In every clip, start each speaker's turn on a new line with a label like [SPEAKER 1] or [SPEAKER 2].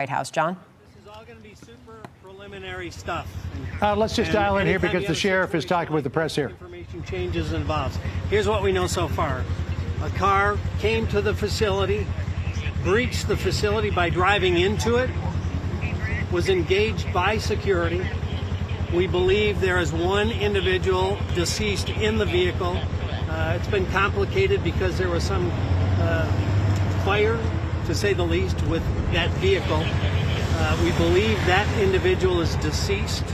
[SPEAKER 1] White House. John?
[SPEAKER 2] This is all going to be super preliminary stuff.
[SPEAKER 3] Let's just dial in here because the sheriff is talking with the press here.
[SPEAKER 2] Information changes involves. Here's what we know so far. A car came to the facility, breached the facility by driving into it, was engaged by security. We believe there is one individual deceased in the vehicle. It's been complicated because there was some fire, to say the least, with that vehicle. We believe that individual is deceased.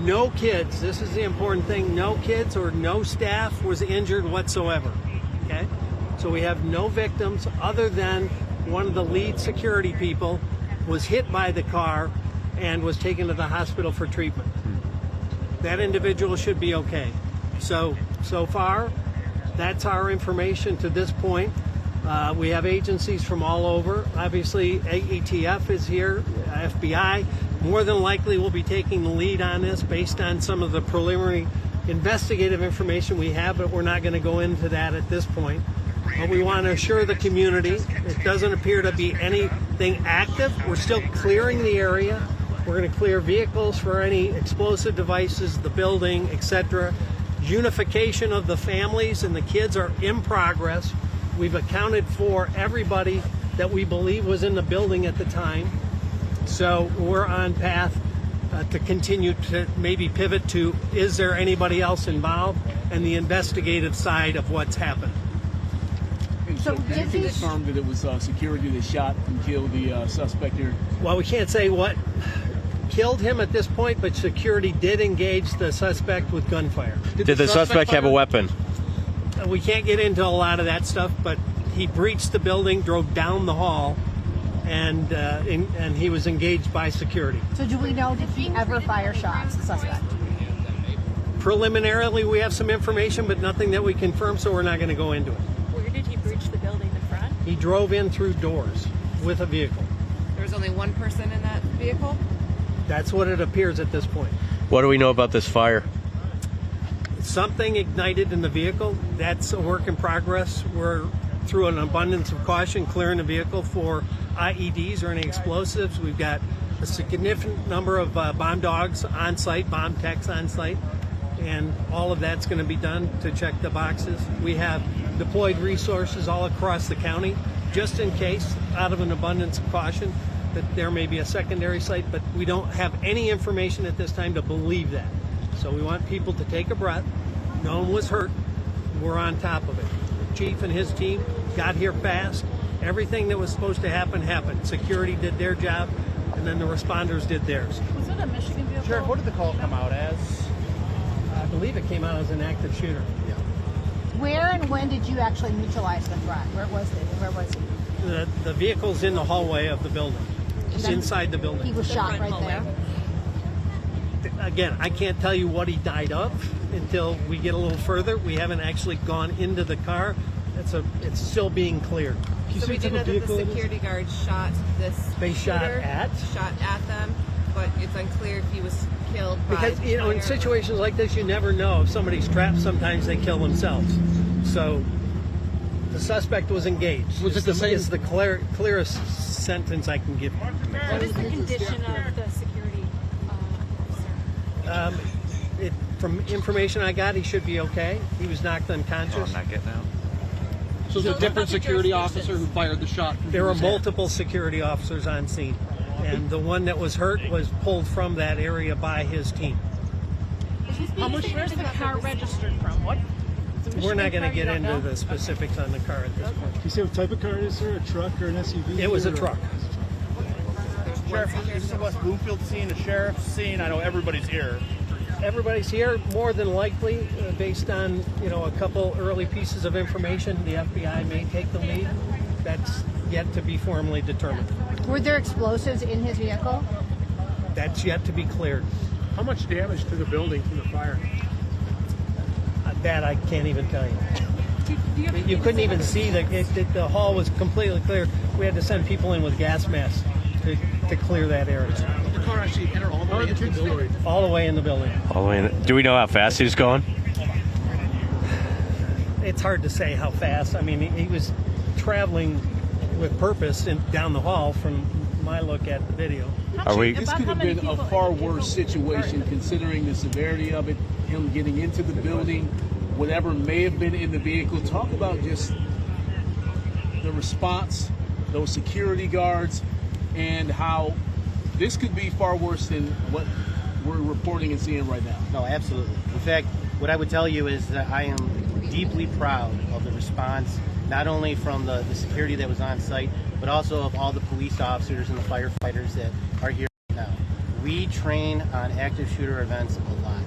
[SPEAKER 2] No kids, this is the important thing, no kids or no staff was injured whatsoever. Okay? So we have no victims other than one of the lead security people was hit by the car and was taken to the hospital for treatment. That individual should be okay. So far, that's our information to this point. We have agencies from all over. Obviously, ATF is here, FBI. More than likely will be taking the lead on this based on some of the preliminary investigative information we have, but we're not going to go into that at this point. But we want to assure the community it doesn't appear to be anything active. We're still clearing the area. We're going to clear vehicles for any explosive devices, the building, etc. Unification of the families and the kids are in progress. We've accounted for everybody that we believe was in the building at the time. So we're on path to continue to maybe pivot to, is there anybody else involved, and the investigative side of what's happened.
[SPEAKER 4] So did you confirm that it was security that shot and killed the suspect here?
[SPEAKER 2] Well, we can't say what killed him at this point, but security did engage the suspect with gunfire.
[SPEAKER 5] Did the suspect have a weapon?
[SPEAKER 2] We can't get into a lot of that stuff, but he breached the building, drove down the hall, and he was engaged by security.
[SPEAKER 6] So do we know, did he ever fire shots, the suspect?
[SPEAKER 2] Preliminarily, we have some information, but nothing that we confirm, so we're not going to go into it.
[SPEAKER 7] Where did he breach the building, the front?
[SPEAKER 2] He drove in through doors with a vehicle.
[SPEAKER 7] There was only one person in that vehicle?
[SPEAKER 2] That's what it appears at this point.
[SPEAKER 5] What do we know about this fire?
[SPEAKER 2] Something ignited in the vehicle. That's a work in progress. We're, through an abundance of caution, clearing the vehicle for IEDs or any explosives. We've got a significant number of bomb dogs on site, bomb techs on site, and all of that's going to be done to check the boxes. We have deployed resources all across the county, just in case, out of an abundance of caution, that there may be a secondary site, but we don't have any information at this time to believe that. So we want people to take a breath. No one was hurt. We're on top of it. The chief and his team got here fast. Everything that was supposed to happen happened. Security did their job, and then the responders did theirs.
[SPEAKER 7] Was it a Michigan vehicle?
[SPEAKER 3] Sheriff, what did the call come out as?
[SPEAKER 2] I believe it came out as an active shooter.
[SPEAKER 3] Yeah.
[SPEAKER 6] Where and when did you actually neutralize the threat? Where was he?
[SPEAKER 2] The vehicle's in the hallway of the building. It's inside the building.
[SPEAKER 6] He was shot right there.
[SPEAKER 2] Again, I can't tell you what he died of until we get a little further. We haven't actually gone into the car. It's still being cleared.
[SPEAKER 7] So we do know that the security guard shot this
[SPEAKER 2] They shot
[SPEAKER 7] shooter,
[SPEAKER 2] at?
[SPEAKER 7] Shot at them, but it's unclear if he was killed by
[SPEAKER 2] Because, in
[SPEAKER 7] fire.
[SPEAKER 2] situations like this, you never know. If somebody's trapped, sometimes they kill themselves. So the suspect was engaged.
[SPEAKER 3] Was it the same?
[SPEAKER 2] It's the clearest sentence I can give you.
[SPEAKER 7] What is the condition of the security officer?
[SPEAKER 2] From information I got, he should be okay. He was knocked unconscious.
[SPEAKER 5] not getting out.
[SPEAKER 3] So there's a different security officer who fired the shot.
[SPEAKER 2] There were multiple security officers on scene, and the one that was hurt was pulled from that area by his team.
[SPEAKER 7] Where's the car registered from? What?
[SPEAKER 2] We're not going to get into the specifics on the car at this point.
[SPEAKER 8] You say what type of car it is, sir? A truck or an SUV?
[SPEAKER 2] It was a truck.
[SPEAKER 4] Sheriff, this is a West Bloomfield scene, a sheriff's scene. I know everybody's here.
[SPEAKER 2] Everybody's here, more than likely, based on a couple early pieces of information. The FBI may take the lead. That's yet to be formally determined.
[SPEAKER 6] Were there explosives in his vehicle?
[SPEAKER 2] That's yet to be cleared.
[SPEAKER 3] How much damage to the building from the fire?
[SPEAKER 2] That I can't even tell you. You couldn't even see the hall was completely clear. We had to send people in with gas masks to clear that area.
[SPEAKER 3] The car actually entered all the way into the building.
[SPEAKER 2] All the way in the building.
[SPEAKER 5] All the way in. Do we know how fast he was going?
[SPEAKER 2] It's hard to say how fast. I mean, he was traveling with purpose down the hall from my look at the video.
[SPEAKER 5] Are we?
[SPEAKER 4] This could have been a far worse situation considering the severity of it, him getting into the building, whatever may have been in the vehicle. Talk about just the response, those security guards, and how this could be far worse than what we're reporting and seeing right now.
[SPEAKER 1] No, absolutely. In fact, what I would tell you is that I am deeply proud of the response, not only from the security that was on site, but also of all the police officers and the firefighters that are here now. We train on active shooter events a lot.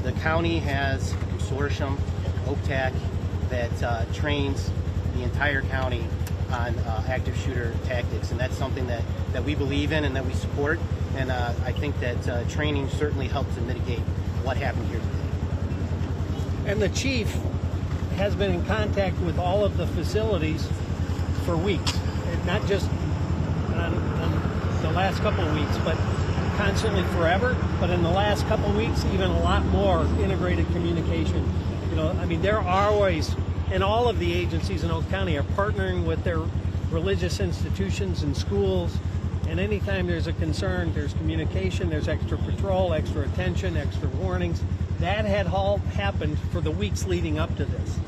[SPEAKER 1] The county has a consortium, OPTAC, that trains the entire county on active shooter tactics, and that's something that we believe in and that we support, and I think that training certainly helped to mitigate what happened here today.
[SPEAKER 2] And the chief has been in contact with all of the facilities for weeks, and not just on the last couple of weeks, but constantly forever. But in the last couple of weeks, even a lot more integrated communication. You know, I mean, there are always, and all of the agencies in Oak County are partnering with their religious institutions and schools. And anytime there's a concern, there's communication, there's extra patrol, extra attention, extra warnings. That had all happened for the weeks leading up to this.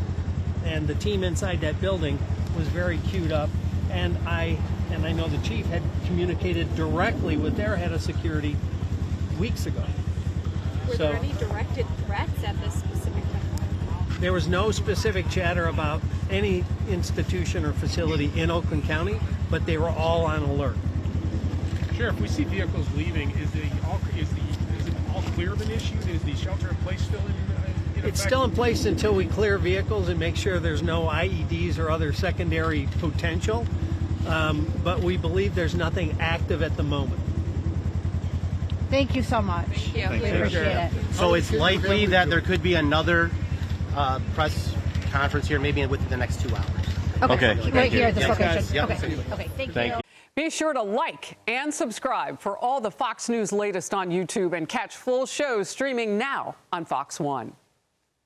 [SPEAKER 2] And the team inside that building was very queued up. And I know the chief had communicated directly with their head of security weeks ago.
[SPEAKER 9] Were there any directed threats at this specific time?
[SPEAKER 2] There was no specific chatter about any institution or facility in Oakland County, but they were all on alert.
[SPEAKER 10] Sheriff, we see vehicles leaving. Is it all clear been issued? Is the shelter in place still in effect?
[SPEAKER 2] It's still in place until we clear vehicles and make sure there's no IEDs or other secondary potential. But we believe there's nothing active at the moment.
[SPEAKER 6] Thank you so much.
[SPEAKER 7] Thank you.
[SPEAKER 6] We appreciate it.
[SPEAKER 1] So it's likely that there could be another press conference here, maybe within the next 2 hours.
[SPEAKER 5] Okay.
[SPEAKER 6] Right here at this
[SPEAKER 1] Thanks,
[SPEAKER 6] location.
[SPEAKER 1] guys. Yep.
[SPEAKER 6] Okay, thank you.
[SPEAKER 5] Thank you.
[SPEAKER 11] Be sure to like and subscribe for all the Fox News latest on YouTube and catch full shows streaming now on Fox One.